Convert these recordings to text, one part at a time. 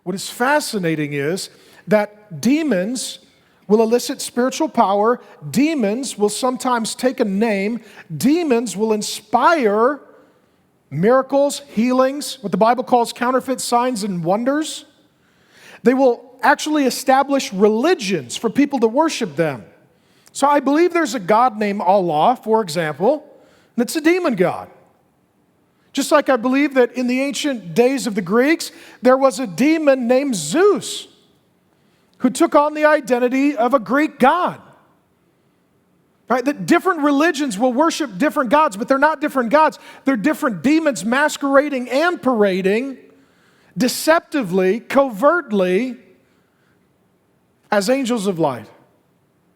What is fascinating is that demons will elicit spiritual power. Demons will sometimes take a name. Demons will inspire miracles, healings, what the Bible calls counterfeit signs and wonders. They will actually establish religions for people to worship them. So I believe there's a God named Allah, for example, and it's a demon god. Just like I believe that in the ancient days of the Greeks, there was a demon named Zeus who took on the identity of a Greek god. Right? That different religions will worship different gods, but they're not different gods. They're different demons masquerading and parading deceptively, covertly, as angels of light,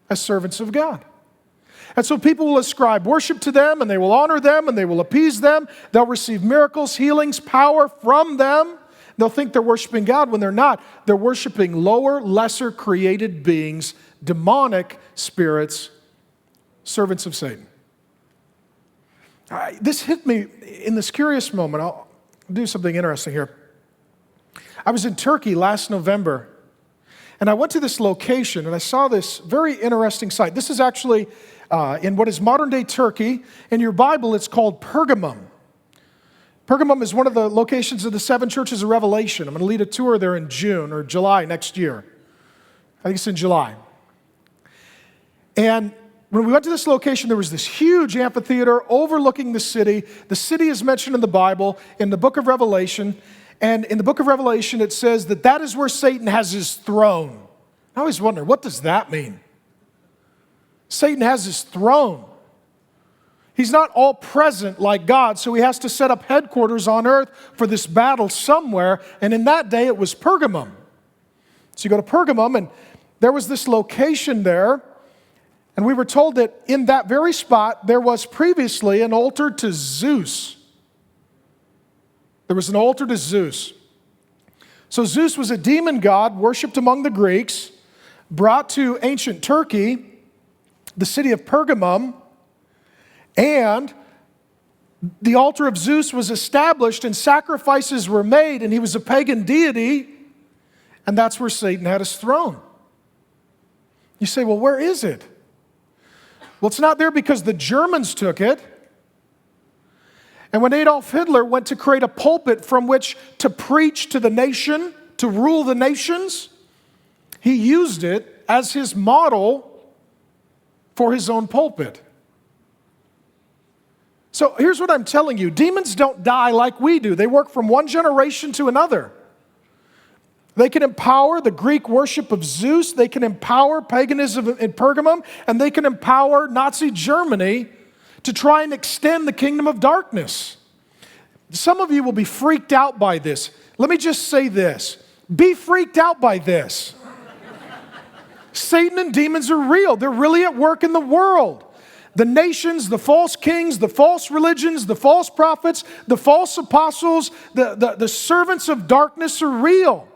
as servants of God. And so people will ascribe worship to them, and they will honor them, and they will appease them. They'll receive miracles, healings, power from them. They'll think they're worshiping God when they're not. They're worshiping lower, lesser created beings, demonic spirits, servants of Satan. This hit me in this curious moment. I'll do something interesting here. I was in Turkey last November, and I went to this location, and I saw this very interesting site. This is actually in what is modern-day Turkey. In your Bible, it's called Pergamum. Pergamum is one of the locations of the 7 churches of Revelation. I'm going to lead a tour there in June or July next year. I think it's in July. And when we went to this location, there was this huge amphitheater overlooking the city. The city is mentioned in the Bible, in the book of Revelation. And in the book of Revelation, it says that that is where Satan has his throne. I always wonder, what does that mean? Satan has his throne. He's not all present like God, so he has to set up headquarters on earth for this battle somewhere. And in that day, it was Pergamum. So you go to Pergamum, and there was this location there. And we were told that in that very spot, there was previously an altar to Zeus. There was an altar to Zeus. So Zeus was a demon god worshipped among the Greeks, brought to ancient Turkey, the city of Pergamum, and the altar of Zeus was established and sacrifices were made, and he was a pagan deity, and that's where Satan had his throne. You say, well, where is it? Well, it's not there because the Germans took it. And when Adolf Hitler went to create a pulpit from which to preach to the nation, to rule the nations, he used it as his model for his own pulpit. So here's what I'm telling you. Demons don't die like we do. They work from one generation to another. They can empower the Greek worship of Zeus. They can empower paganism in Pergamum. And they can empower Nazi Germany to try and extend the kingdom of darkness. Some of you will be freaked out by this. Let me just say this. Be freaked out by this. Satan and demons are real. They're really at work in the world. The nations, the false kings, the false religions, the false prophets, the false apostles, the servants of darkness are real.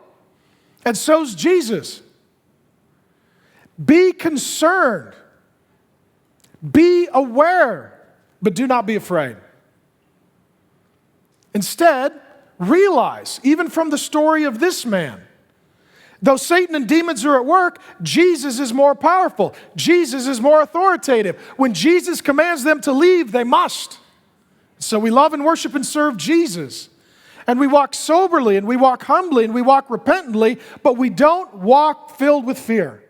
And so's Jesus. Be concerned. Be aware, but do not be afraid. Instead, realize, even from the story of this man, though Satan and demons are at work, Jesus is more powerful. Jesus is more authoritative. When Jesus commands them to leave, they must. So we love and worship and serve Jesus. And we walk soberly, and we walk humbly, and we walk repentantly, but we don't walk filled with fear.